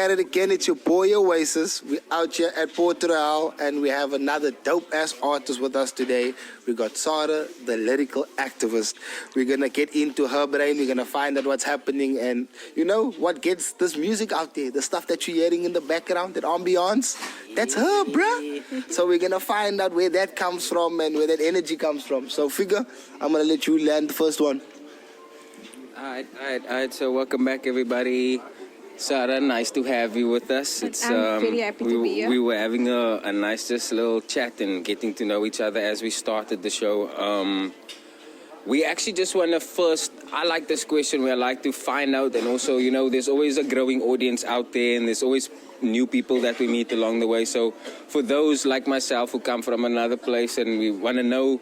at it again. It's your boy Oasis. We're out here at Port Royal, and we have another dope-ass artist with us today. We got Saarah The Lyrical Activist. We're going to get into her brain. We're going to find out what's happening and, you know, what gets this music out there. The stuff that you're hearing in the background, that ambiance, that's her, bruh. So we're going to find out where that comes from and where that energy comes from. So, Firgur, I'm going to let you land the first one. All right. So welcome back, everybody. Saarah, nice to have you with us. I'm very happy to be here. We were having a nice just little chat and getting to know each other as we started the show. We actually just want to first, I like this question where I like to find out, and also, you know, there's always a growing audience out there and there's always new people that we meet along the way. So for those like myself who come from another place and we want to know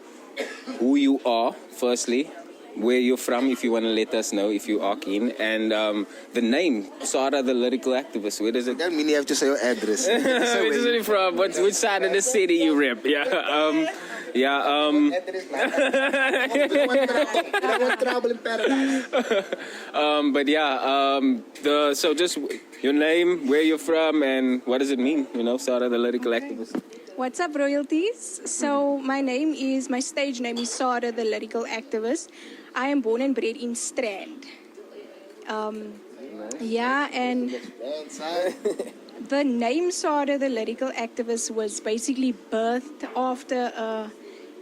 who you are, firstly, where you're from, if you want to let us know, if you are keen, and the name, Saarah The Lyrical Activist, where does it... That means you have to say your address. Where is it from? Which side of the city you rep? Yeah, trouble in paradise. But yeah, so just your name, where you're from, and what does it mean, you know, Saarah The Lyrical Activist? What's up, royalties? So my stage name is Saarah The Lyrical Activist. I am born and bred in Strand. Yeah, and the name Saarah The Lyrical Activist was basically birthed after an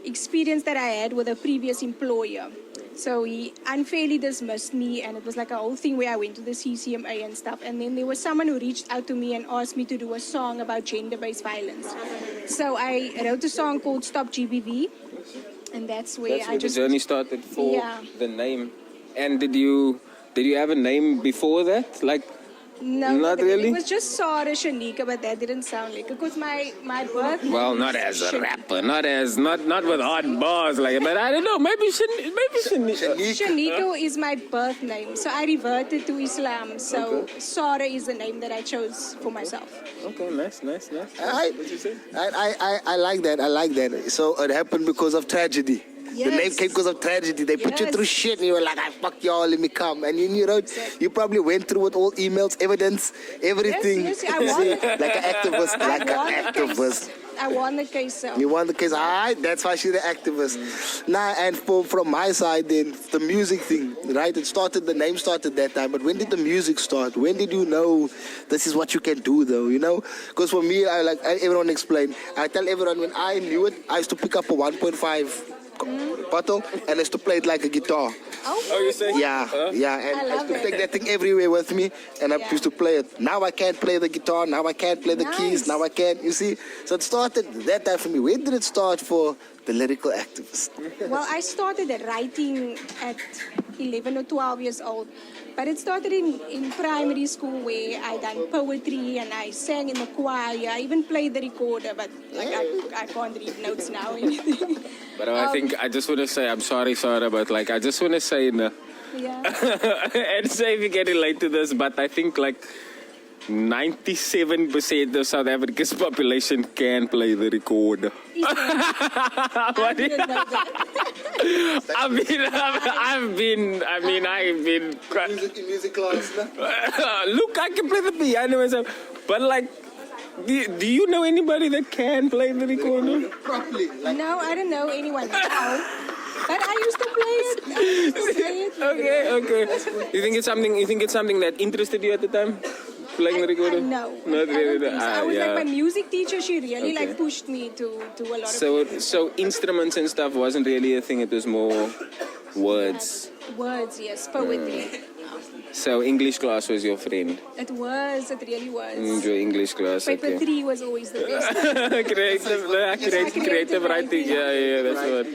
experience that I had with a previous employer. So he unfairly dismissed me, and it was like a whole thing where I went to the CCMA and stuff. And then there was someone who reached out to me and asked me to do a song about gender-based violence. So I wrote a song called Stop GBV, and that's where the journey started for the name. And did you have a name before that? Like, no, not really. It was just Saarah Shanika, but that didn't sound like it. Because my birth name. Well, not as a rapper, not with hard bars like. But I don't know. Maybe Shanika. Shanika is my birth name, so I reverted to Islam. So Saarah is the name that I chose for myself. Okay, nice. What you say? I like that. So it happened because of tragedy. Yes. The name came because of tragedy. They put you through shit and you were like, I fuck y'all, let me come. And you wrote, you probably went through with all emails, evidence, everything. Yes, I won it. Like an activist. I won the case, so. You won the case. Alright, that's why she's the activist. Now, and from my side then, the music thing, right? The name started that time, but when did the music start? When did you know this is what you can do though, you know? Because for me, everyone explained. I tell everyone when I knew it, I used to pick up a 1.5 bottle and I used to play it like a guitar. Oh, you say? Yeah, and I used to take that thing everywhere with me and I used to play it. Now I can't play the guitar, now I can't play the keys, now I can't, you see? So it started that time for me. When did it start for The Lyrical Activist? Well, I started writing at 11 or 12 years old. But it started in primary school where I done poetry and I sang in the choir. I even played the recorder, but like I can't read notes now or anything. But I think I just want to say, I'm sorry, Saarah, but like I just want to say, and say if you can relate to this, but I think like 97% of South Africa's population can play the recorder. I didn't know that. I've been Music class, no? Look, I can play the piano myself, but like, do you know anybody that can play the recorder? Properly. No, I don't know anyone now. But I used to play it. Okay. You think it's something that interested you at the time? Playing the recorder? No. Not really. I was like my music teacher. She really like pushed me to a lot of things. So instruments and stuff wasn't really a thing. It was more words. Words, yes, poetry. So English class was your friend. It really was. Your English class. Paper 3 was always the best. creative writing. Yeah, that's what.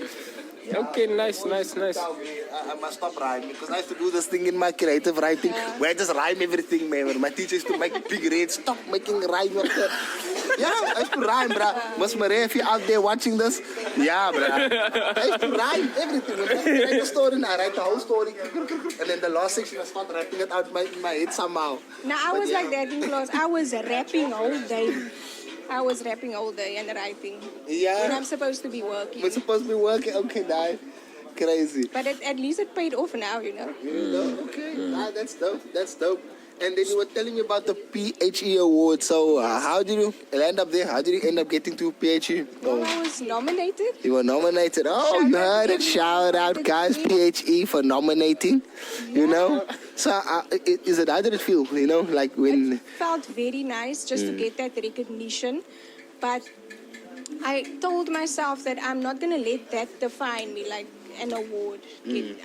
Okay, nice. I must stop rhyming because I used to do this thing in my creative writing where I just rhyme everything, man. My teacher used to make big reads, stop making rhyme. I used to rhyme, bruh. Ms. Maria, if you're out there watching this, bruh. I used to rhyme everything. I write a story and I write the whole story. And then the last section, I start rapping it out in my head somehow. Now, I was like that in class. I was rapping all day. I was rapping all day and writing. Yeah. When I'm supposed to be working. We're supposed to be working? Okay, nice. Crazy. But at least it paid off now, you know. Okay. That's dope. And then you were telling me about the PHE award. So how did you end up there? How did you end up getting to PHE? Well, I was nominated. You were nominated. Oh, Shout you out heard to it. Shout out, the guys. team. PHE for nominating. You know. So is it? How did it feel? You know, like when. It felt very nice just to get that recognition. But I told myself that I'm not going to let that define me, like an award.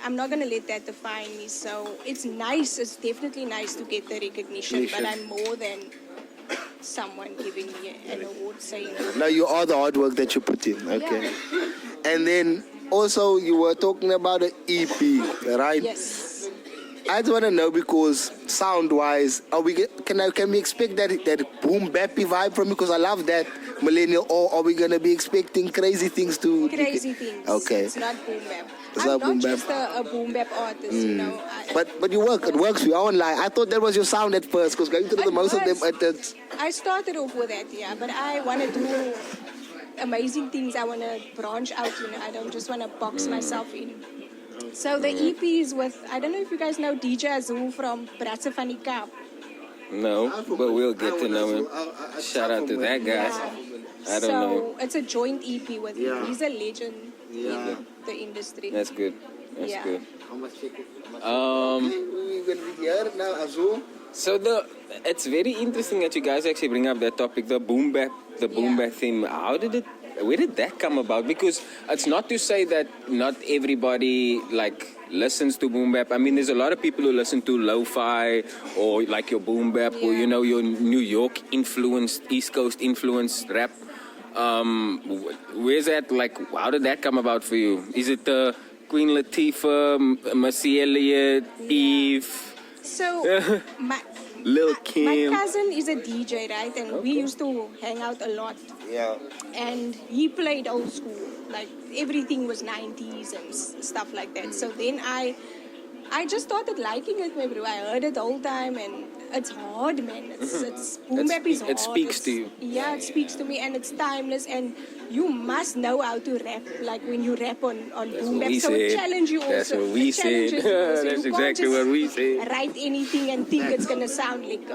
I'm not going to let that define me. So it's nice. It's definitely nice to get the recognition. But I'm more than someone giving me an award saying. No, you are the hard work that you put in. Okay. Yeah. And then also you were talking about an EP, right? Yes. I just want to know because sound-wise, can we expect that boom bappy vibe from you? Because I love that Millennial. Or are we gonna be expecting crazy things to? Crazy things. Okay. It's not boom bap. It's I'm not boom not bap. just a boom bap artist, you know. But you work. It works for you. I won't lie. I thought that was your sound at first because going through the most of them. I started off with that, yeah, but I want to do amazing things. I want to branch out, you know. I don't just want to box myself in. So the EP is with, I don't know if you guys know DJ Azul from Bratse van die Kaap. No, but we'll get to know him. Shout out to that guy. I don't know. So it's a joint EP with him. He's a legend in the industry. That's good. That's good. How much check it? We're gonna be here now, Azul. So it's very interesting that you guys actually bring up that topic, the boom bap theme. Where did that come about? Because it's not to say that not everybody like listens to boom bap. I mean, there's a lot of people who listen to lo-fi or like your boom bap or you know your New York influenced, East Coast influenced rap. Where's that? Like, how did that come about for you? Is it Queen Latifah, Missy Elliott, Eve? So Lil Kim. My cousin is a DJ, right? And we used to hang out a lot. Yeah. And he played old school. Like, everything was 90s and stuff like that. So then I just started liking it, my bro. I heard it the whole time and it's hard, man. It's boom bap is hard. It speaks to you. Yeah, it speaks to me and it's timeless and you must know how to rap, like when you rap on boom bap. So it challenges you also. That's what we said. That's exactly what we said. Write anything and think it's gonna sound like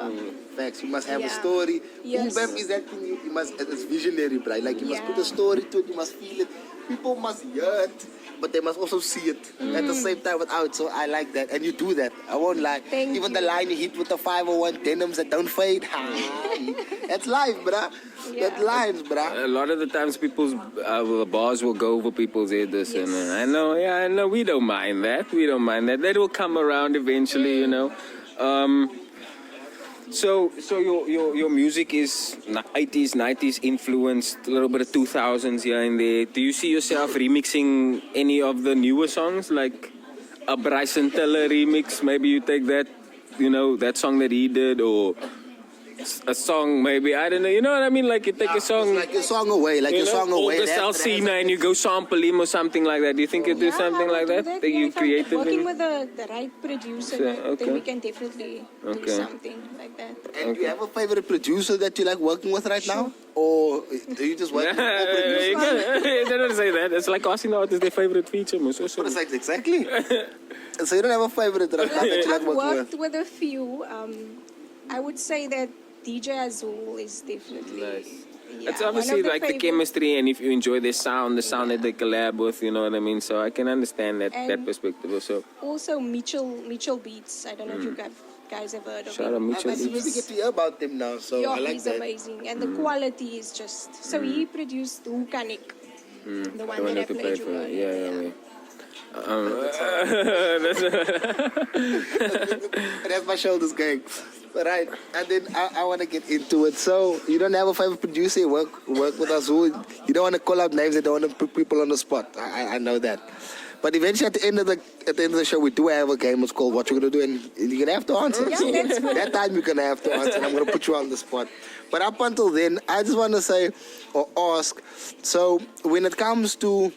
Facts. You must have a story. Yes. Boom bap is that thing you must. It's visionary, right? Like you must put a story to it. You must feel it. People must hear it, but they must also see it at the same time without. So I like that, and you do that. I won't lie. Even the line you hit with the 501 denims that don't fade. That's life, bruh. That lines, bruh. A lot of the times, people's bars will go over people's heads, and I know. We don't mind that. That will come around eventually, you know. So your music is 80s, 90s influenced, a little bit of 2000s here and there. Do you see yourself remixing any of the newer songs, like a Bryson Tiller remix? Maybe you take that, you know, that song that he did, or a song maybe, I don't know, you know what I mean? Like you take a song, like a song away, like a song away. August Alsina, and you go sample him or something like that. Do you think you do something like that? That you creative? Working with the right producer, then we can definitely do something like that. And do you have a favorite producer that you like working with right now? Or do you just work with all producers? They don't say that. It's like asking the artist their favorite feature. It's like, exactly. So you don't have a favorite that you like I've working worked with a few. I would say that DJ Azul is definitely nice. Yeah, it's obviously like the chemistry, and if you enjoy their sound, the sound that they collab with, you know what I mean. So I can understand that perspective also. Also Mitchell Beats. I don't know if you guys have heard of Shout out him. Mitchell Beats. We get to hear about them now, so I like he's that. amazing, and the quality is just. So he produced Hoe Kan Ek, the one that I played you earlier. Yeah. That's my shoulders going. Right, and then I want to get into it. So you don't have a favorite producer, work with us. You don't want to call out names. You don't want to put people on the spot. I know that. But eventually, at the end of the show, we do have a game. It's called What You're Gonna Do, and you're gonna have to answer. Yeah, that's good. That time you're gonna have to answer. And I'm gonna put you on the spot. But up until then, I just want to say or ask. So when it comes to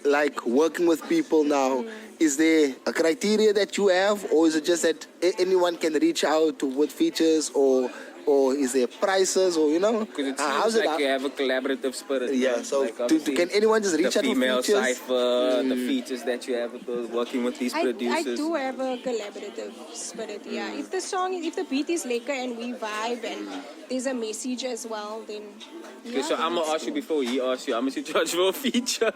like working with people now, is there a criteria that you have, or is it just that anyone can reach out with features, or or is there prices, or you know? Because it how's seems it? like you have a collaborative spirit. Yeah, man. so Like, obviously, can anyone just reach the out for female features? cipher, the features that you have with working with these I producers. do have a collaborative spirit, yeah. If the beat is lekker and we vibe and there's a message as well, then Okay, so I'm gonna ask you before he asks you, how much you charge for a feature?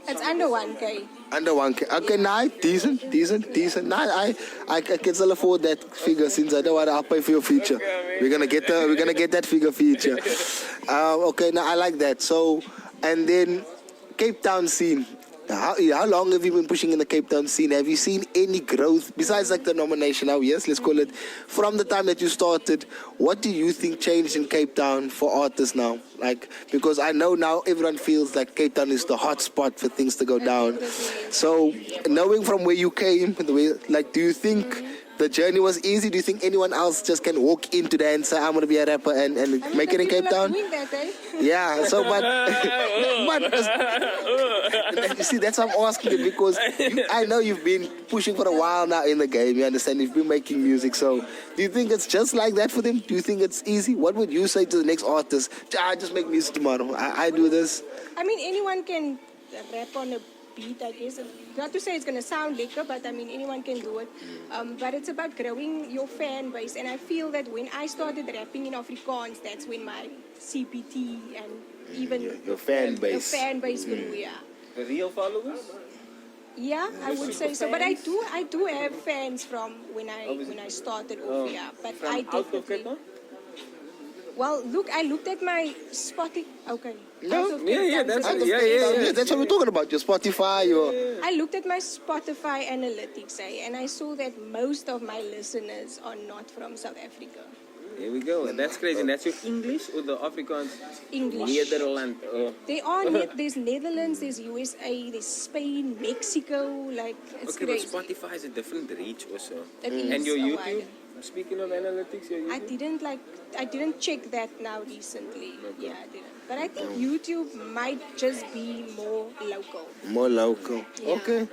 It's under 1K. Under 1K. Okay, nice, decent. Nah, I can still afford that figure since I know what I'll pay for your feature. We're gonna get that figure feature. Okay, now I like that. So, and then Cape Town scene. How long have you been pushing in the Cape Town scene? Have you seen any growth besides like the nomination now? Yes, let's call it. From the time that you started, what do you think changed in Cape Town for artists now? Like, because I know now everyone feels like Cape Town is the hot spot for things to go down. So, knowing from where you came, the way, like, do you think the journey was easy? Do you think anyone else just can walk into the and say, I'm going to be a rapper and make it in Cape Town? Doing that, eh? Yeah, so but you see, that's why I'm asking you, because I know you've been pushing for a while now in the game. You understand? You've been making music. So do you think it's just like that for them? Do you think it's easy? What would you say to the next artist? I just make music tomorrow. I do this. I mean, anyone can rap on a beat, I guess. Not to say it's going to sound lekker, but I mean, anyone can do it. But it's about growing your fan base. And I feel that when I started rapping in Afrikaans, that's when my CPT and even Your fan base. the fan base grew, yeah. The real followers? Yeah, I would say so. But I do have fans from when I started off, yeah. But From I out of Cape definitely. Town? Well, I looked at my Spotify. Okay. No, Out of yeah, Cape yeah, Town, that's so- it. Yeah. That's what we're talking about. Your Spotify, your... I looked at my Spotify analytics, and I saw that most of my listeners are not from South Africa. Here we go. And that's crazy. And that's your English or the Afrikaans? English. Nederland. They are. There's Netherlands, there's USA, there's Spain, Mexico. Like it's Okay, crazy. but Spotify is a different reach also. It is And your a YouTube? wider. Speaking of analytics, your YouTube? I didn't check that now recently. Yeah, I didn't. But I think YouTube might just be more local. More local. Yeah. Okay.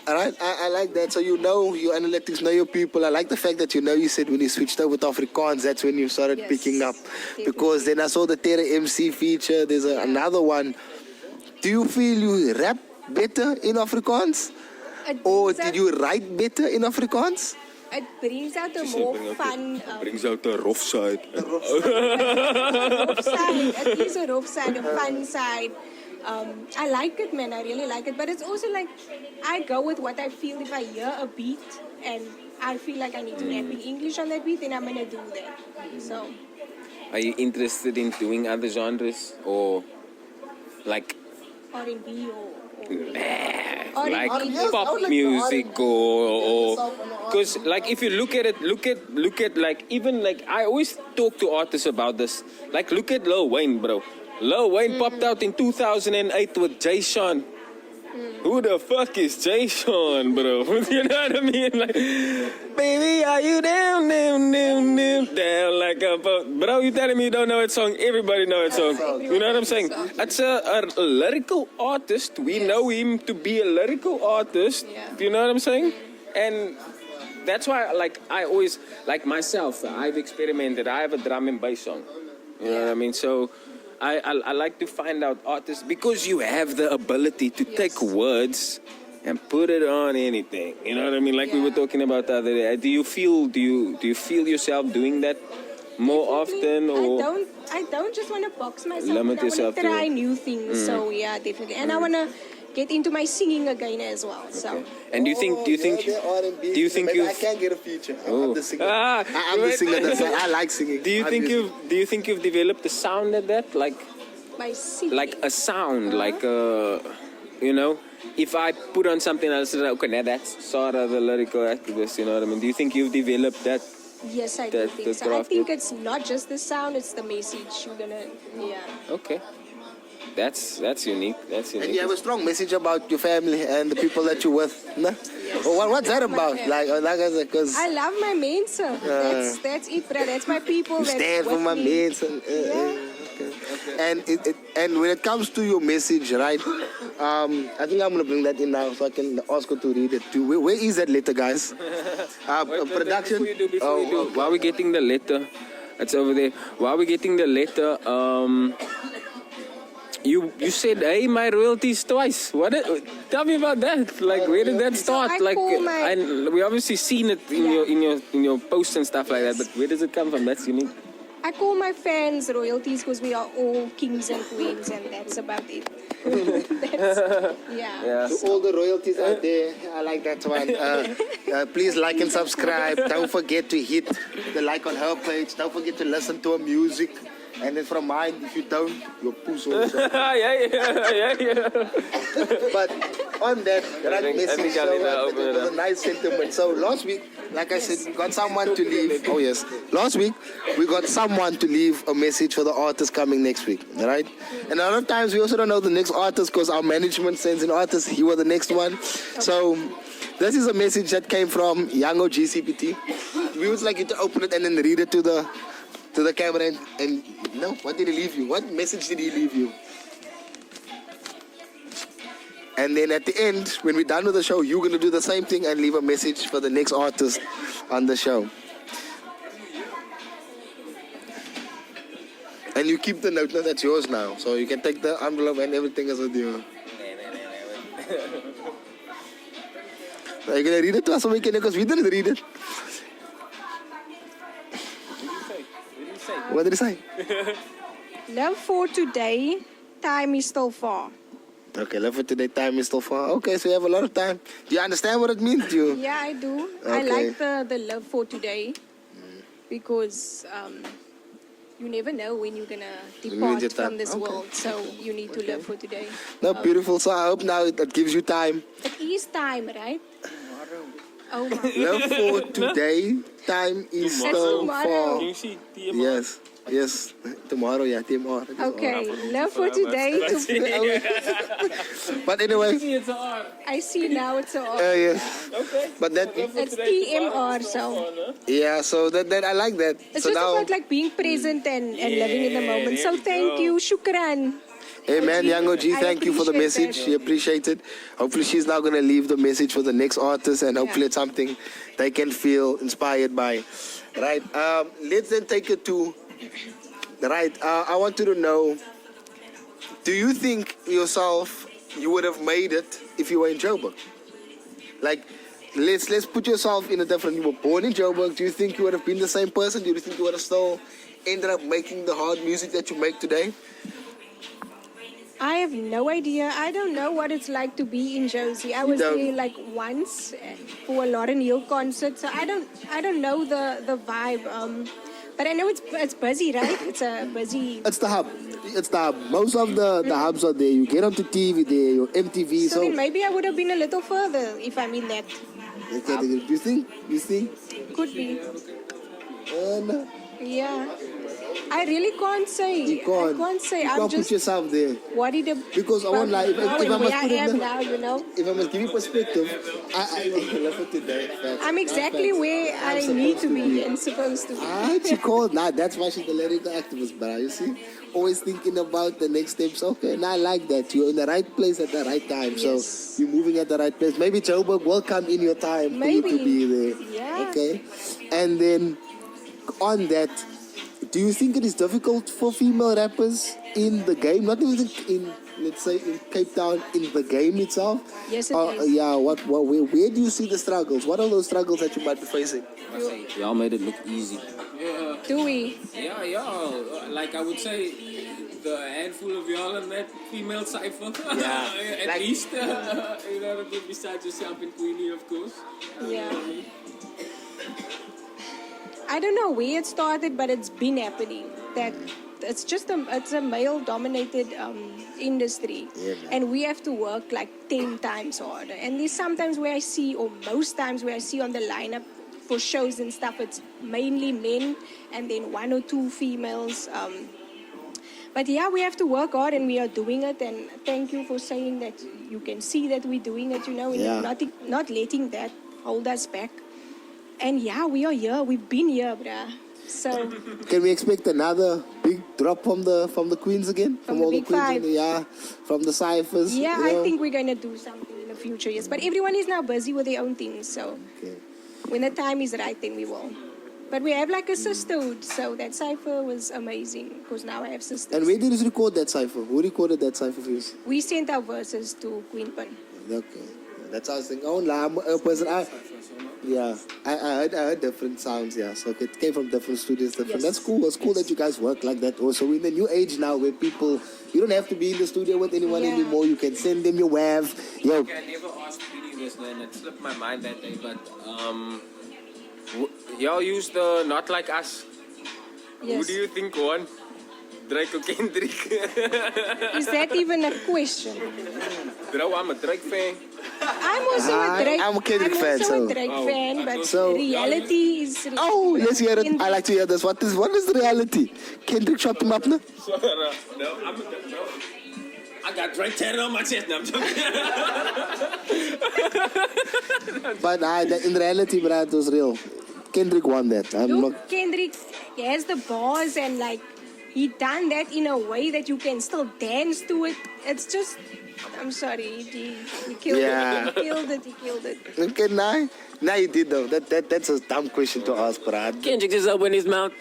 All right, I like that. So you know your analytics, know your people. I like the fact that you said when you switched over to Afrikaans, that's when you started Yes, picking up. definitely. Because then I saw the Terra MC feature. There's another one. Do you feel you rap better in Afrikaans? Or did you write better in Afrikaans? It brings out a more fun. Brings out the rough side. Rough side. It is a rough side, a fun side. I like it, man. I really like it. But it's also like I go with what I feel. If I hear a beat and I feel like I need to rap in English on that beat, then I'm gonna do that. So Are you interested in doing other genres or like R&B or like R&B. yes, I pop would like music or because like if you look at like even like I always talk to artists about this. Like look at Lil Wayne, bro. Lil Wayne popped out in 2008 with Jay Sean. Who the fuck is Jay Sean, bro? You know what I mean? Like, baby, are you down like a boat? Bro, you telling me you don't know that song? Everybody knows that song. You know what I'm saying? It's a lyrical artist. We know him to be a lyrical artist. Yeah. You know what I'm saying? And that's why, like, I always, like myself, I've experimented. I have a drum and bass song. You know what I mean? So I like to find out artists because you have the ability to take words and put it on anything. You know what I mean? Like we were talking about the other day. Do you feel yourself doing that more often, or I don't just want to box myself. Limit I want yourself to to- try new things. So yeah, definitely. And I want to get into my singing again as well. So And do you think I can't get a feature. I'm the singer. Ah, I'm the singer. I like singing. Do you think you've developed a sound at that, like a sound, like you know? If I put on something else, okay, now that's Saarah the Lyrical Activist. You know what I mean? Do you think you've developed that? yes, I do That- think the so. I craft think it? it's not just the sound; it's the message. You're gonna, Okay, that's unique. That's unique. And you have a strong message about your family and the people that you're with. No? Well, what's that about? Like because I love my mates. That's it, bro. That's my people. you That's stand for with my me. mates. Yeah. And when it comes to your message, right? I think I'm gonna bring that in now so I can ask her to read it too. Where is that letter, guys? Production. Before you do, while we're getting the letter, it's over there. While we're getting the letter, you said, "Hey, my royalties twice." Tell me about that. Like, where did that start? So I Like, call my- and we obviously seen it in your posts and stuff like that. But where does it come from? That's unique. I call my fans royalties because we are all kings and queens, and that's about it. Yeah. To all the royalties out there, I like that one. Please like and subscribe. Don't forget to hit the like on her page. Don't forget to listen to her music. And then from mine, if you don't, you're puss also. yeah. But on that, that I message, think I'll leave that open it was a nice sentiment. So last week, like I said, we got someone to leave. Oh yes, last week we got someone to leave a message for the artist coming next week, right? And a lot of times we also don't know the next artist because our management sends an artist. He was the next one. So this is a message that came from Yango GCPT. We would like you to open it and then read it to the camera and no, what did he leave you? What message did he leave you? And then at the end, when we're done with the show, you're going to do the same thing and leave a message for the next artist on the show. And you keep the note, that's yours now. So you can take the envelope and everything is with you. Are you going to read it to us so we can, because we didn't read it. What did he say? Love for today, time is still far. Okay, love for today, time is still far. Okay, so you have a lot of time. Do you understand what it means? Yeah, I do. I Okay. like the love for today because you never know when you're going to need depart your time. from this Okay. world. So you need to live for today. No, beautiful. So I hope now that gives you time. It is time, right? Oh my. Love for today, time is still tomorrow. far. Yes. Tomorrow, yeah, tomorrow. Okay, love for today. But anyway, I see now it's a yes. But that, it's TMR, so yeah. So that I like that. it's So just now, about like being present and living in the moment. So thank you, shukran. hey man, Yango G, I thank you for the appreciate message. that. She appreciates it. Hopefully she's now going to leave the message for the next artist and hopefully it's something they can feel inspired by. Right, let's then take it to, right, I want you to know, do you think yourself, you would have made it if you were in Joburg? Like, let's put yourself in a different, you were born in Joburg, do you think you would have been the same person? Do you think you would have still ended up making the hard music that you make today? I have no idea. I don't know what it's like to be in Josie. I was don't? there like once for a Lauren Hill concert, so I don't know the vibe. But I know it's busy, right? It's a busy. It's the hub. It's the hub. Most of the hubs are there. You get onto TV there, your MTV. So then maybe I would have been a little further if I'm in that. Okay, do you think? You think? Could be. No. Yeah. I really can't say. You can't. I can't say. You I'm can't just put yourself there. worried Because I won't lie. If I where must I put it am there- now, you know. If I must give you perspective, I love it today. Facts. I'm exactly Facts. where I I'm need to supposed be and supposed to be. She called. Nah, that's why she's the lyrical activist, bro. You see? Always thinking about the next steps. Okay, and I like that. You're in the right place at the right time. Yes. So you're moving at the right place. Maybe Joburg will come in your time for you to Maybe. be there. Yeah. Okay? And then on that, do you think it is difficult for female rappers in the game? Not even in, let's say, in Cape Town, in the game itself? Yes, it is. Yeah, where do you see the struggles? What are those struggles that you might be facing? Y'all made it look easy. Do we? Yeah. Like I would say, the handful of y'all in that female cipher. Yeah. At Like- least, you know, besides yourself and Queenie, of course. Yeah. I don't know where it started, but it's been happening. That it's a male-dominated industry, and we have to work like 10 times harder. And there's sometimes where I see, or most times where I see on the lineup for shows and stuff, it's mainly men, and then 1 or 2 females. But yeah, we have to work hard, and we are doing it. And thank you for saying that you can see that we're doing it. You know, Yeah. not letting that hold us back. And yeah, we are here. We've been here, bruh. So Can we expect another big drop from the queens again? From the all big the queens? five? Yeah, from the ciphers. yeah, you I know? think we're gonna do something in the future. Yes, but everyone is now busy with their own things. So Okay. when the time is right, then we will. But we have like a sisterhood, so that cipher was amazing because now I have sisters. And where did you record that cipher? Who recorded that cipher for you? We sent our verses to Queen Pin. Okay. That's how I was thinking. Oh, nah, I'm a person. I heard different sounds, yeah. So it came from different studios. Yes. That's cool. It's cool that you guys work like that also. We're in the new age now where people, you don't have to be in the studio with anyone Yeah. anymore. You can send them your WAV. Yo, Okay, I never asked Speedy this, man. It slipped my mind that day, but y'all use the Not Like Us. Who Yes. do you think won? Drake or Kendrick? Is that even a question? Bro, I'm a Drake fan. I'm also a Drake. I'm a Kendrick fan, also so- a Drake Oh, fan, but so- reality is. oh, let's hear it. I like to hear this. What is the reality? Kendrick chopped him up now? No, I got Drake tatted on my chest. No, I'm joking. But in reality, bro, it was real. Kendrick won that. I'm Look, not. Kendrick has the bars and like he done that in a way that you can still dance to it. It's just, I'm sorry, he killed Yeah. it. He killed it. Okay, now you did though. That's a dumb question to ask, bro. Kendrick just opened his mouth.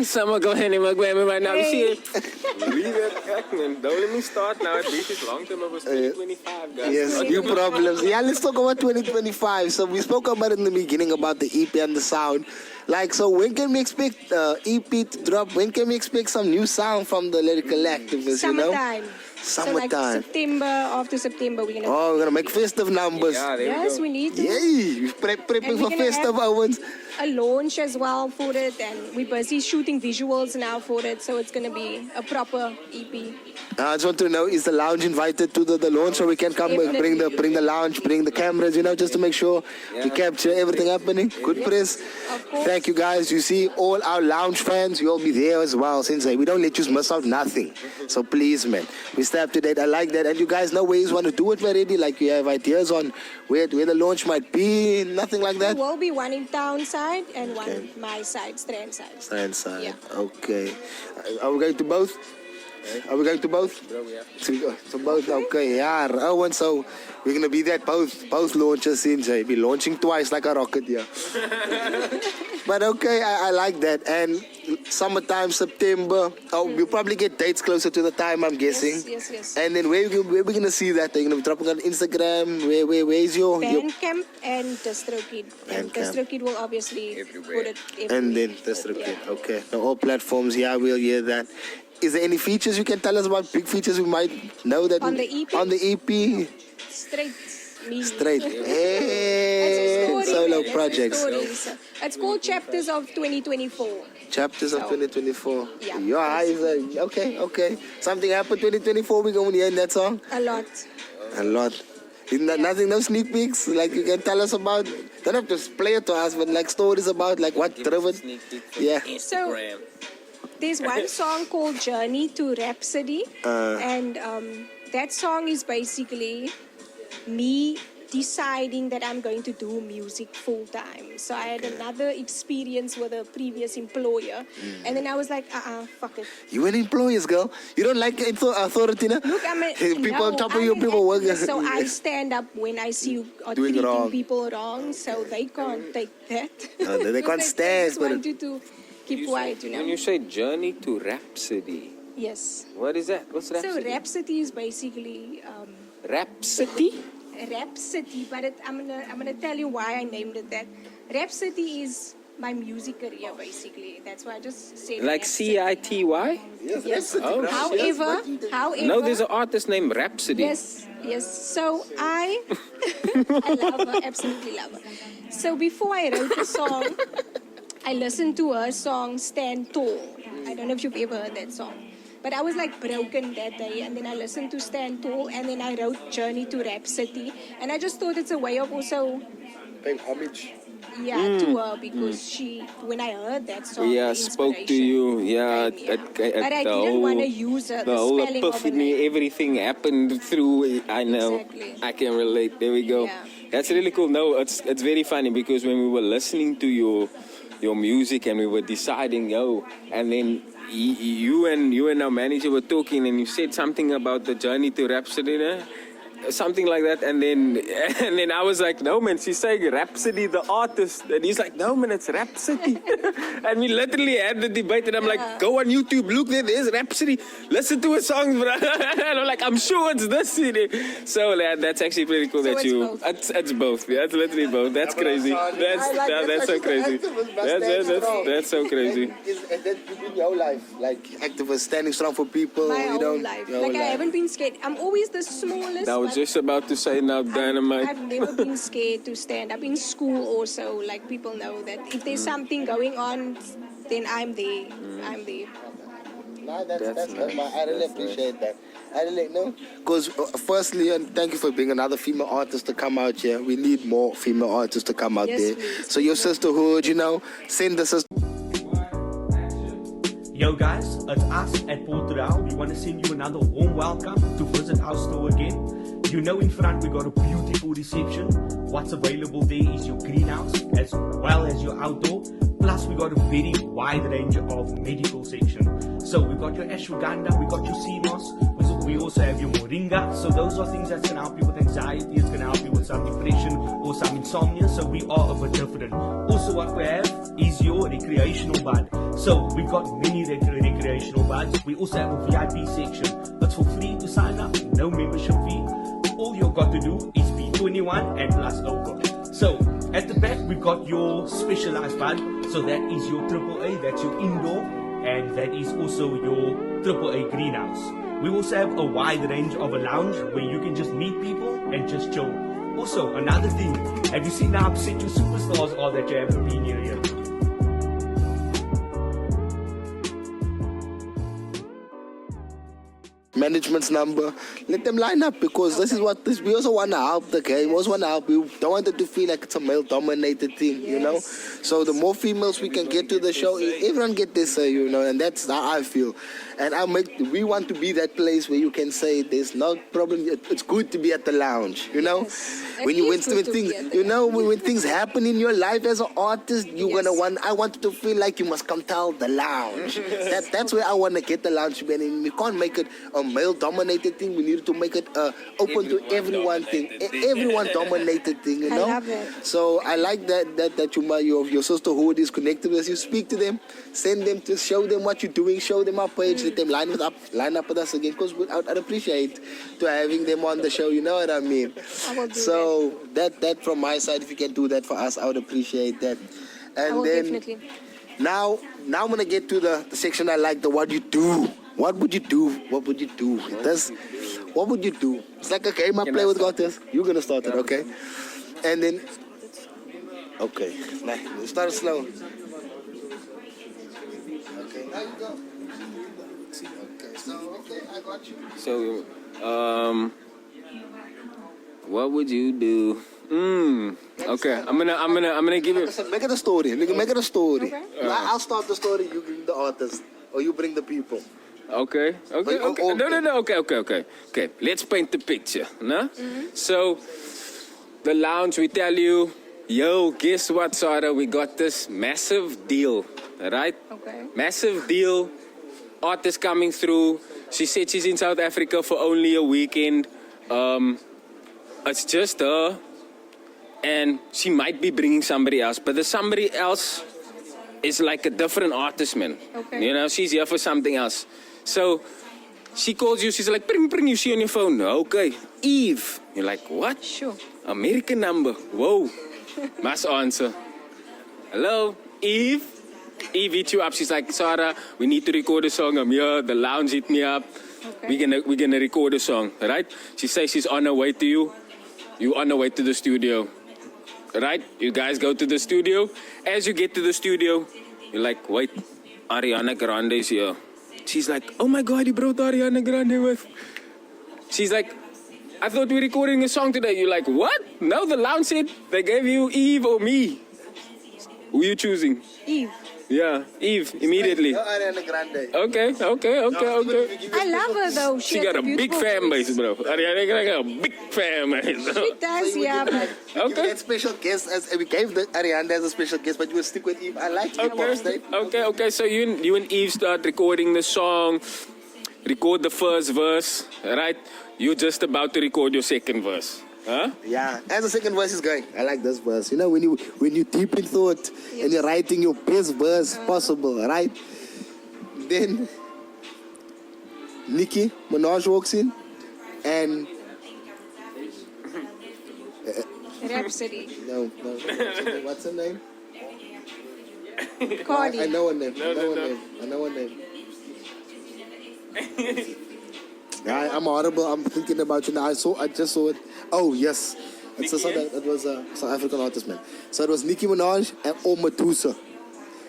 Someone go ahead and grab me right now. You see Hey. it? Leave it, man. Don't let me start now. This is long term. It was 2025, guys. Yes, new problems. Yeah, let's talk about 2025. So we spoke about it in the beginning about the EP and the sound. Like, so when can we expect EP to drop? When can we expect some new sound from the Lyrical Activist, you know? Summertime. So like Summertime. September, after September, we're gonna. Oh, we're going to make festive numbers. Yeah, there Yes, we we need to. Yay! We're prepping And for we're gonna festive have- hours. A launch as well for it, and we're busy shooting visuals now for it, so it's gonna be a proper E EP. I just want to know, is the lounge invited to the launch, so we can come and bring the lounge, bring the cameras, you know, just to make sure we capture everything happening. Good press. Of course. Thank you guys. You see, all our lounge fans, you'll be there as well. Since we don't let you miss out nothing. So please, man, we stay up to date. I like that. And you guys know ways want to do it already. Like you have ideas on where the launch might be. Nothing like that. There will be one in town side and one Okay. my side, Strand side. Science side. Yeah. Okay. Are we going to both? Are we going to both? So both, okay, yeah. Oh, and so we're going to be at both launches in Jay. Be launching twice like a rocket, yeah. But okay, I like that. And summertime, September. Oh, we'll probably get dates closer to the time, I'm guessing. Yes. And then where we going to see that? Are you going to be dropping on Instagram? Where's your Bandcamp and DistroKid. And Bandcamp. DistroKid will obviously put it everywhere. and then DistroKid. Okay. Now all platforms, yeah, we'll hear that. Is there any features you can tell us about? Big features we might know that On the EP? On the EP, Straight. Me. straight. It's a Hey, story, solo man. It's a projects. story. So it's called Chapters of 2024. Chapters of So, 2024. yeah. Your eyes are, okay. Something happened 2024, we're going to hear in that song? A lot. A lot. Isn't that nothing, no sneak peeks? Like you can tell us about, don't have to play it to us, but like stories about like what driven. Yeah. So there's one song called Journey to Rhapsody. And that song is basically me deciding that I'm going to do music full time. So I had another experience with a previous employer. And then I was like, fuck it. You an employers, girl. You don't like authority, no? Look, I'm a, people on no, top of I'm you, an people working. activist, so I stand up when I see you are Doing treating wrong. people wrong, so they can't take that. No, they Because can't stand, just but want you to keep quiet, you know. When you say Journey to Rhapsody, Yes. what is that? What's Rhapsody? So Rhapsody is basically Rhapsody? Rhapsody, but I'm gonna tell you why I named it that. Rhapsody is my music career, basically. That's why I just said Like Rhapsody. CITY? Yes. Oh, However, No, there's an artist named Rhapsody. Yes. So I love her, absolutely love her. So before I wrote the song, I listened to her song Stand Tall. I don't know if you've ever heard that song. But I was like broken that day, and then I listened to Stand Tall, and then I wrote Journey to Rhapsody. And I just thought it's a way of also, paying homage. to her, because she, when I heard that song, Yeah, the spoke to inspiration you. Yeah, came, but But I didn't want to use the the whole spelling of her epiphany, name. everything happened through. I know. Exactly. I can relate. There we go. Yeah. That's really cool. No, it's very funny because when we were listening to your music, and we were deciding, and then you and our manager were talking, and you said something about the journey to Rhapsody, né? Something like that, and then I was like, no man, she's saying Rhapsody the artist, and he's like, no man, it's Rhapsody. And we literally had the debate, and I'm like, go on YouTube, look, there's Rhapsody, listen to his songs, bro. And I'm like, I'm sure it's this CD. So that's actually pretty cool that you. Both. It's both. Yeah, it's literally both. That's crazy. That's so crazy. That's so crazy. That's been your life, like activist, standing strong for people. My you whole know, life. your Like whole I life. haven't been scared. I'm always the smallest. I was just about to say now, Dynamite. I've never been scared to stand up in school also. Like people know that if there's something going on, then I'm there. I'm there. No, that's That's good. nice. I really appreciate that. I really know. Because firstly, and thank you for being another female artist to come out here. We need more female artists to come out Yes, there. please. So your sisterhood, you know, send the sister. Yo guys, it's us at Portugal. We want to send you another warm welcome to visit our store again. You know in front we got a beautiful reception. What's available there is your greenhouse as well as your outdoor. Plus we got a very wide range of medical section. So we got your ashwagandha, we got your sea moss, we also have your moringa. So those are things that's gonna help you with anxiety, it's gonna help you with some depression or some insomnia. So we are a bit different. Also what we have is your recreational bud. So we've got many recreational buds. We also have a VIP section. It's for free to sign up, no membership fee. All you've got to do is be 21 and plus over. So at the back we've got your specialized bud. So that is your AAA, that's your indoor, and that is also your AAA greenhouse. We also have a wide range of a lounge where you can just meet people and just chill. Also, another thing, have you seen how upset your superstars are that you haven't been here yet? Management's number, let them line up because this is what this. We also want to help the game. We also want to help. We don't want it to feel like it's a male-dominated thing, you know. So the more females we can get to the show, everyone get this, you know, and that's how I feel. And we want to be that place where you can say there's no problem. It's good to be at the lounge, you know. When things, you know, when things happen in your life as an artist, you're gonna want. I want to feel like you must come tell the lounge. That's where I want to get the lounge to be. And we can't make it a male-dominated thing. We need to make it open to everyone thing, everyone-dominated thing. You know. I love it. So I like that your sisterhood is connected with us. You speak to them, send them to show them what you're doing, show them our page, let them line up with us again. Because I'd appreciate to having them on the show. You know what I mean? I will do So that from my side, if you can do that for us, I would appreciate that. And I will then definitely. now I'm gonna get to the section I like, the what you do. What would you do? What would you do? What would you do? It's like a game I play with Gottes. You're gonna start it, okay? And then, okay, now start slow. Okay, now you go. Okay, I got you. So, what would you do? Okay, I'm gonna give it. Make it a story. Make it a story. Okay. I'll start the story. You bring the artist, or you bring the people. Okay. No. Okay. Let's paint the picture, no? So, the lounge, we tell you, yo, guess what, Saarah? We got this massive deal, right? Okay. Massive deal. Artist coming through. She said she's in South Africa for only a weekend. It's just her. And she might be bringing somebody else, but the somebody else is like a different artist, man. Okay. You know, she's here for something else. So she calls you, she's like, bring you see on your phone. Okay, Eve. You're like, what? Sure. American number. Whoa. Must answer. Hello, Eve. Eve hit you up. She's like, Saarah, we need to record a song. I'm here. The lounge hit me up. Okay. We're gonna record a song, right? She says she's on her way to you. You on the way to the studio. Right? You guys go to the studio. As you get to the studio, you're like, wait, Ariana Grande is here. She's like, oh my God, you brought Ariana Grande with. She's like, I thought we were recording a song today. You're like, what? No, the lounge said they gave you Eve or me. Who are you choosing? Eve. Yeah, Eve, immediately. Ariana Grande. Okay. I love her though. She got a big beautiful fan voice. base, bro. Ariana Grande got a big fan base. She does, yeah, but Okay. That special guest, as we gave the Ariana as a special guest, but you will stick with Eve. I like Eve off stage. Okay. So you and Eve start recording the song, record the first verse, right? You're just about to record your second verse. Huh? Yeah, as the second verse is going, I like this verse. You know, when you deep in thought and you're writing your best verse possible, right? Then Nicki Minaj walks in and Rhapsody. no, what's her name? Cardi. I know her name. I know her name. Yeah, I'm horrible. I'm thinking about you now. I just saw it. Oh yes, it was a South African artist, man. So it was Nicki Minaj and Medusa.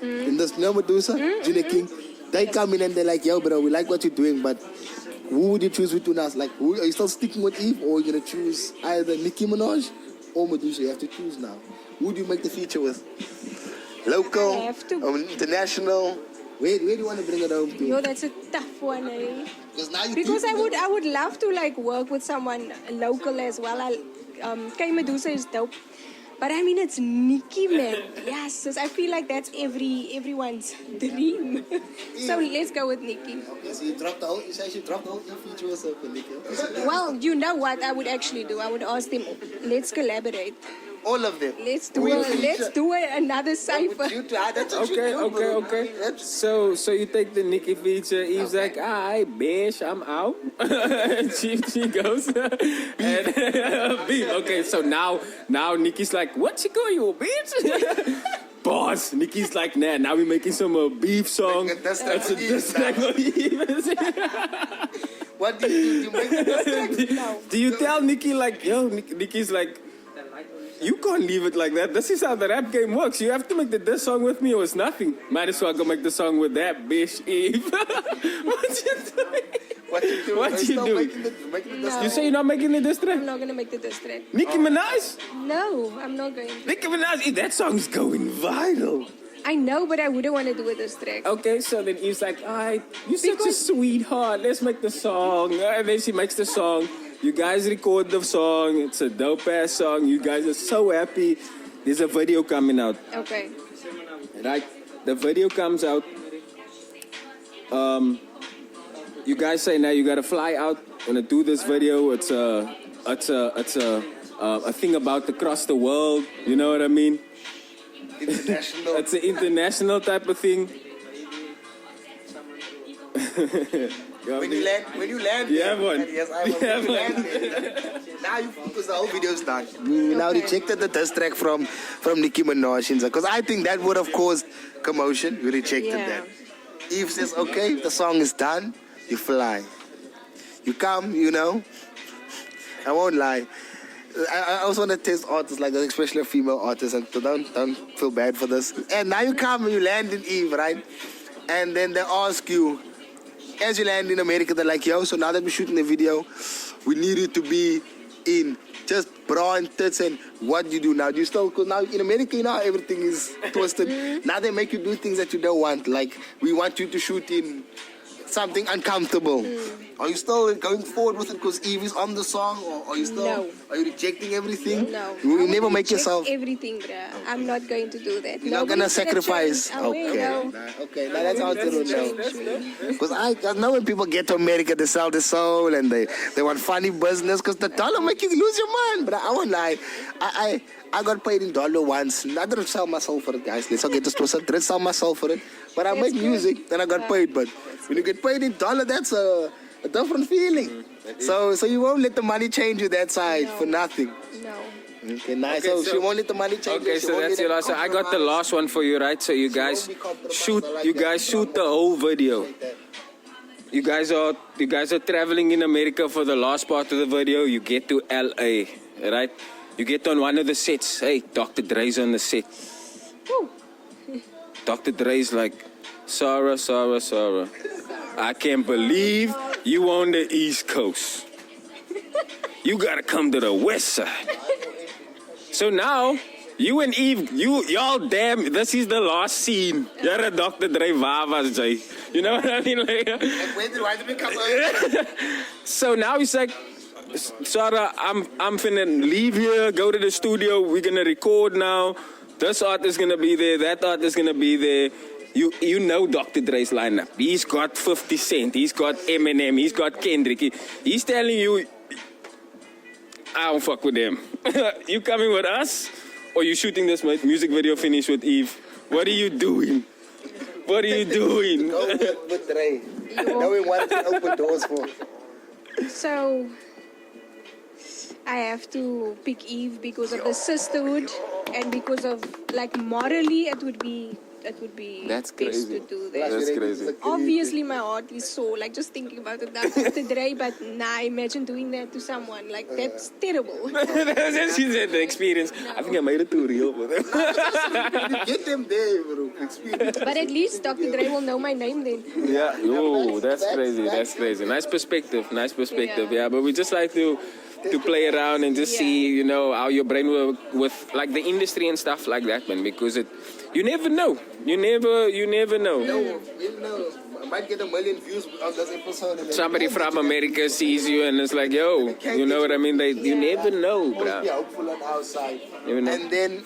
In this, you know Medusa, Junior King. They come in and they're like, "Yo, bro, we like what you're doing, but who would you choose between us? Like, are you still sticking with Eve, or are you gonna choose either Nicki Minaj or Medusa? You have to choose now. Who would you make the feature with? Local, I have to. International. Where do you want to bring it home to? Yo, that's a tough one, eh? Now Because I would love to like work with someone local as well. K Medusa is dope, but I mean it's Nicki, man. Yes, I feel like that's everyone's dream. So let's go with Nicki. Okay, so you dropped the whole. You said you dropped the whole feature yourself for Nicki. Well, you know what I would actually do? I would ask them, let's collaborate. All of them. Let's do another cipher. Okay. So you take the Nicki feature. Eve's like, "Alright, bitch, I'm out." she goes and beef. Okay, so now Nicki's like, "What you going, you bitch?" Boss, Nicki's like, "Nah, now we're making some beef song." That's a diss track for Eve. What do you do? You make the diss track? No. Do you tell Nicki like, yo, Nicki's like, you can't leave it like that. This is how the rap game works. You have to make the diss song with me or it's nothing. Might as well go make the song with that bitch, Eve. What you doing? What you doing? No. You say you're not making the diss track? I'm not gonna make the diss track. Nicki Minaj? No, I'm not going. Nicki Minaj, that song's going viral. I know, but I wouldn't want to do a diss track. Okay, so then Eve's like, alright, you're such a sweetheart. Let's make the song. And then she makes the song. You guys record the song. It's a dope ass song. You guys are so happy. There's a video coming out. Okay. Right? The video comes out. You guys say now you gotta fly out. Wanna do this video? It's a thing about across the world. You know what I mean? International. It's an international type of thing. When you land, Yeah, man. yes, I will. Yeah, When you land there. Now you focus, the whole video's done. We now rejected the diss track from Nicki Minaj, because I think that would have caused commotion. We rejected that. Eve says, okay, the song is done. You fly. You come, I won't lie. I also want to test artists, like especially female artists, and don't feel bad for this. And now you come and you land in Eve, right? And then they ask you, as you land in America, they're like, yo, so now that we're shooting the video, we need you to be in just bra and tits, and what do you do now? Do you still, because now in America, everything is twisted. Now they make you do things that you don't want. Like, we want you to shoot in something uncomfortable. Are you still going forward with it because Eve is on the song, or are you still? No. Are you rejecting everything? No. You I never would make reject yourself. everything, bruh. I'm not going to do that. You're not gonna sacrifice. Okay. Okay. Now that's how it's know. Because I know when people get to America, they sell the soul and they want funny business because the dollar make you lose your mind. But I won't lie. I got paid in dollar once. I didn't sell my soul for it, guys. Let's not get this twisted. I didn't sell my soul for it. But I make music and I got paid. But when you get paid in dollar, that's a different feeling. So you won't let the money change you that side for nothing. No. Okay, nice. Okay, So she won't let the money change you. Okay, so that's your last. So I got the last one for you, right? So you guys shoot the whole video. You guys are traveling in America for the last part of the video. You get to LA, right? You get on one of the sets. Hey, Dr. Dre's on the set. Woo. Dr. Dre's like, Saarah, I can't believe you on the East Coast. You gotta come to the West Side. So now You and Eve, y'all damn, this is the last scene. You're a Dr. Dre Vavas, Jay. You know what I mean? Like, Why did we come early? so now he's like, Saarah, I'm finna leave here, go to the studio, we're gonna record now. This artist is gonna be there, that artist is gonna be there. You know Dr. Dre's lineup. He's got 50 Cent, he's got Eminem, he's got Kendrick. He's telling you, I don't fuck with them. You coming with us? Or you shooting this music video finish with Eve? What are you doing? What are you doing? Go with Dre. Knowing what to open doors for. So I have to pick Eve because of the sisterhood and because of like morally it would be That's best crazy. to do that. That's crazy. Obviously my heart is so like just thinking about it that's Dr. Dre, but imagine doing that to someone like that's terrible. She said the experience. I think I made it too real for them. Get them there, bro. Experience. But at least Dr. Dre will know my name then. Yeah. Oh, that's crazy. That's crazy. Nice perspective. Nice perspective. Yeah. But we just like to play around and just see, you know, how your brain works with like the industry and stuff like that, man. Because you never know. You never know. I might get 1 million views on this episode. Somebody from America sees you and it's like, yo, you know what I mean? You never know, Always bro. be hopeful on our side. Never know. And then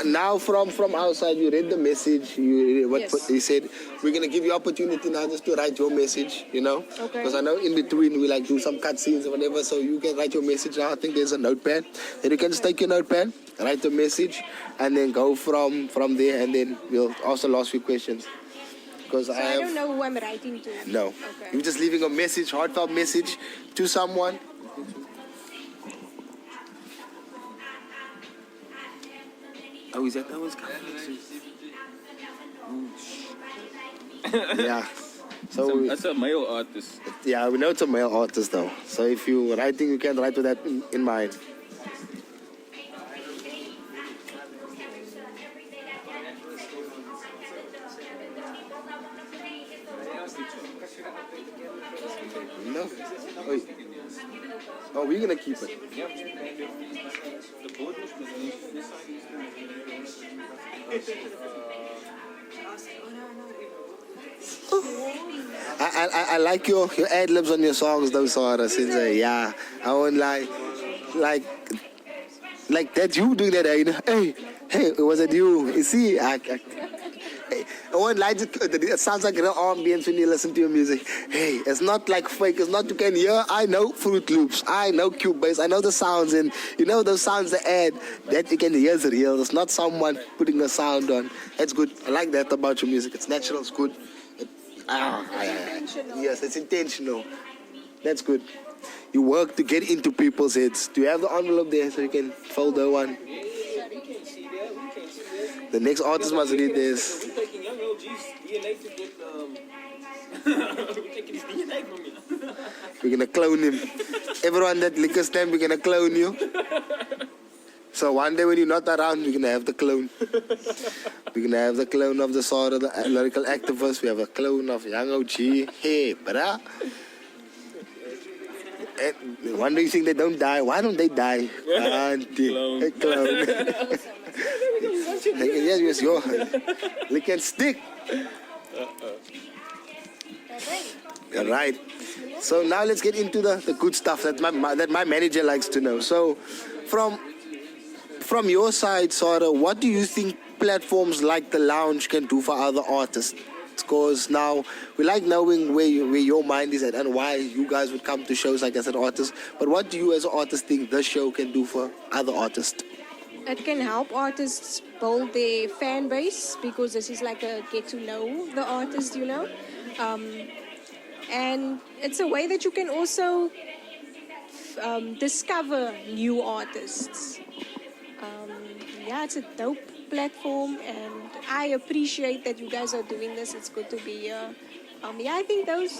now from outside, you read the message. He said, we're going to give you opportunity now just to write your message, you know? Okay. Because I know in between we like do some cutscenes or whatever, so you can write your message now. I think there's a notepad. Then you can just take your notepad, write the message, and then go from there, and then we'll ask the last few questions. Because So I don't know who I'm writing to. No. Okay. You're just leaving a message, heartfelt message to someone. Oh, is that one's Yeah. So That's a male artist. yeah, we know it's a male artist though. So if you're writing, you can write with that in mind. No. Oh, we're gonna keep it. I like your ad libs on your songs though, Saarah. Since yeah, I won't lie, like that you doing that, you know? Hey, was it you? You see, I won't lie. It sounds like real ambience when you listen to your music. Hey, it's not like fake. It's not you can hear. I know Fruit Loops. I know Cubase. I know the sounds, and you know those sounds they add that you can hear is real. It's not someone putting a sound on. That's good. I like that about your music. It's natural. It's good. Yes, it's intentional. That's good. You work to get into people's heads. Do you have the envelope there so you can fold the one? The next artist must read this. We're taking young OG's DNA to get, we're taking his DNA from you. We're gonna clone him. Everyone that liquor stamp, we're gonna clone you. So one day when you're not around, we're gonna have the clone. We're gonna have the clone of the Saarah, the lyrical activist. We have a clone of young OG. Hey, brah. And one day you think they don't die. Why don't they die? Clone. A clone. Yes, your lick and stick. All right. So now let's get into the good stuff that my manager likes to know. So from your side, Saarah, what do you think platforms like the Lounge can do for other artists? Because now we like knowing where your mind is at and why you guys would come to shows like as an artist. But what do you as an artist think this show can do for other artists? It can help artists build their fan base because this is like a get to know the artist, you know. And it's a way that you can also discover new artists. Yeah, it's a dope platform and I appreciate that you guys are doing this. It's good to be here. Yeah, I think those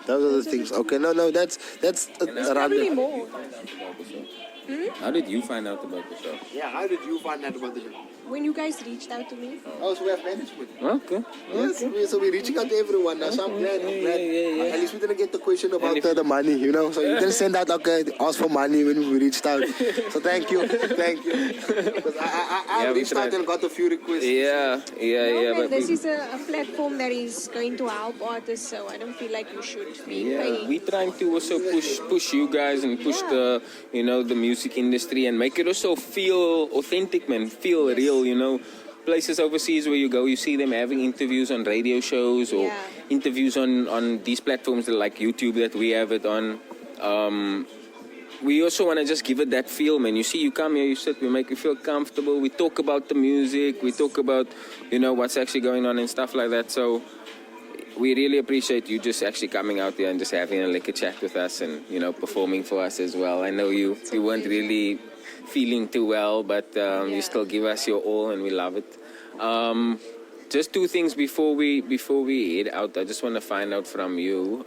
are the things. Okay, no, that's there's around probably it. more. How did you find out about the show? Yeah, how did you find out about the show? When you guys reached out to me. Oh, so we have management. Okay. Yes, so we're reaching out to everyone now. So I'm glad. Yeah. At least we didn't get the question about the money, you know. So you didn't send out, okay, ask for money when we reached out. So thank you. Because I reached out and got a few requests. Yeah. No, But this is a platform that is going to help artists, so I don't feel like you should be paying. we're trying to also push you guys and push the the music industry and make it also feel authentic, man, feel real, places overseas where you go, you see them having interviews on radio shows or interviews on these platforms like YouTube that we have it on. We also want to just give it that feel, man. You see, you come here, you sit, we make you feel comfortable, we talk about the music, we talk about what's actually going on and stuff like that. So we really appreciate you just actually coming out there and just having a liquor chat with us and performing for us as well. I know you weren't really feeling too well, but you still give us your all and we love it. Just two things before we head out. I just want to find out from you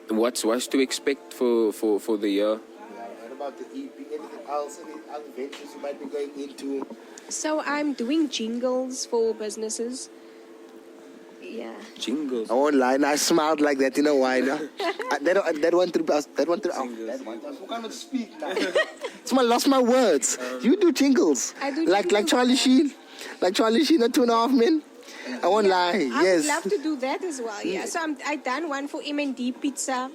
what's to expect for the year. What about the EP? Anything else? Any other ventures you might be going into? So I'm doing jingles for businesses. Yeah. Jingles. I won't lie, I smiled like that, you know why? No? that one through. Who cannot speak now? I lost my words. You do jingles. I do like jingles. Charlie Sheen. Like Charlie Sheen at 2.5 Men. I won't lie. I Yes. would love to do that as well. Yeah. So I done one for M&D Pizza.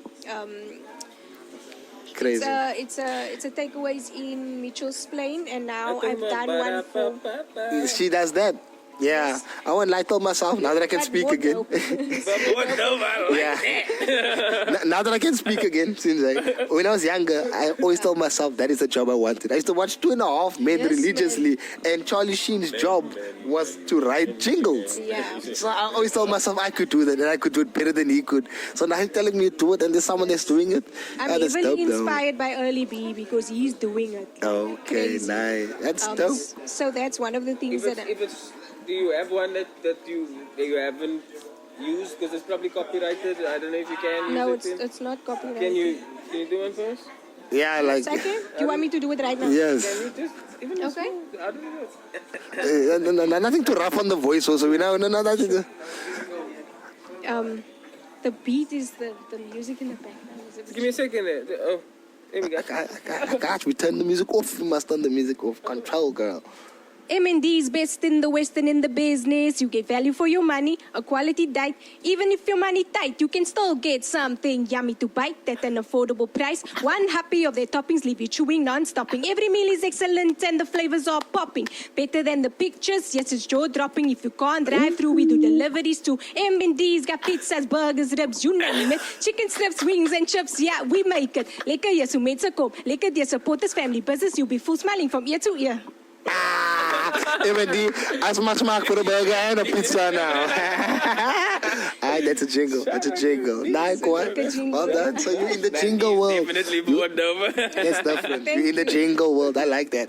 Crazy. It's a takeaways in Mitchell's Plain, and now I've done one for. She does that. Yeah, I won't lie, I told myself now that I can That speak again. Now that I can speak again, since when I was younger, I always told myself that is the job I wanted. I used to watch 2.5 Men Yes, religiously, and Charlie Sheen's job was to write jingles. Yeah. So I always told myself I could do that, and I could do it better than he could. So now he's telling me to do it, and there's someone that's doing it. I'm That's even dope, though. inspired by Early B because he's doing it. Okay, Crazy. nice. That's dope. So that's one of the things Do you have one that you haven't used because it's probably copyrighted? I don't know if you can. No, use it. it's not copyrighted. Can you do one for us? Yeah, like. Okay. Do you want me to do it right now? Yes. Can you just even Okay. I don't know. Nothing to rough on the voice also, nothing to... The beat is the music in the background. Is a bit- Give me a second. Oh, there we go. I got we turn the music off. We must turn the music off. Control, girl. M&D is best in the West and in the business. You get value for your money, a quality diet. Even if your money tight, you can still get something yummy to bite at an affordable price. One happy of their toppings leave you chewing non-stopping. Every meal is excellent and the flavors are popping. Better than the pictures, yes, it's jaw-dropping. If you can't drive through, we do deliveries too. M&D's got pizzas, burgers, ribs, you name it. Chicken strips, wings and chips, yeah, we make it. Lekker, yes, hoe mense kom. Lekker, dear support this family business. You'll be full smiling from ear to ear. MD, I smack for a burger and a pizza now. Aye, that's a jingle. That's a jingle. Nice one. Well done. So you're in the jingle world. Definitely won over. That's different. You're in the jingle world. I like that.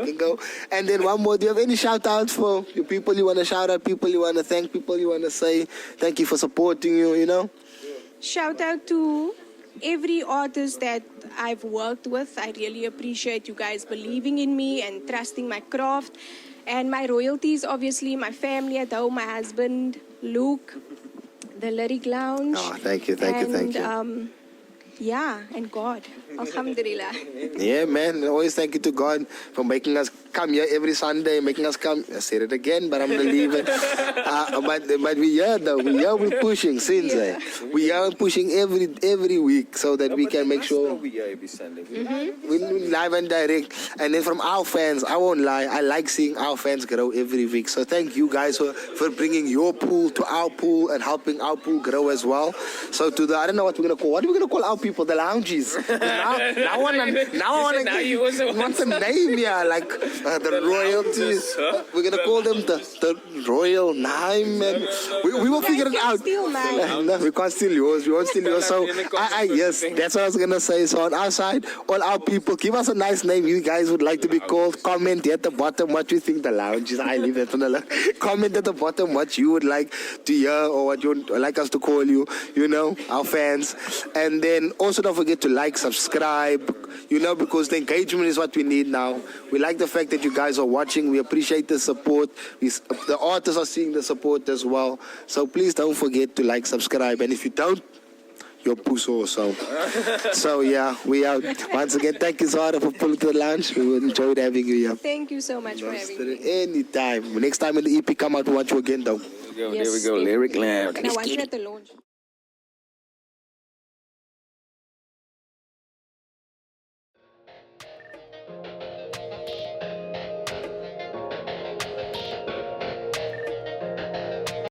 Jingle. And then one more. Do you have any shout outs for your people you want to shout out, people you want to thank, people you want to say thank you for supporting you, Shout out to every artist that I've worked with. I really appreciate you guys believing in me and trusting my craft. And my royalties, obviously, my family at home, my husband, Luke, the Lyric Lounge. Oh, thank you. Yeah, and God. Alhamdulillah. Yeah, man. Always thank you to God for making us come here every Sunday, making us come. I said it again, but I'm going to leave it. But we are, though. We're pushing since. We are pushing every week so that we can make sure. We are every Sunday. We live and direct. And then from our fans, I won't lie, I like seeing our fans grow every week. So thank you guys for bringing your pool to our pool and helping our pool grow as well. So to the, I don't know what we're going to call. What are we going to call our people? The lounges. Now I want a name, yeah. Like, The royalties. We're gonna call them the Royal Nine, man. We will figure it out. Steal mine. No, we can't steal yours. We won't steal yours. So, yes, that's what I was gonna say. So on our side, all our people, give us a nice name you guys would like to be called. Comment at the bottom what you think the lounge is. I leave that on the left. Comment at the bottom what you would like to hear or what you would like us to call you. You know, our fans. And then also don't forget to like, subscribe. You know, because the engagement is what we need now. We like the fact that you guys are watching. We appreciate the support. The artists are seeing the support as well. So please don't forget to like, subscribe. And if you don't, you're pusso also. So yeah, we out. Once again, thank you, Saarah, for pulling to the lounge. We enjoyed having you here. Thank you so much for having me. Anytime. Next time when the EP come out, we'll watch you again though. There we go. Lyric Lounge. And I want you at the launch.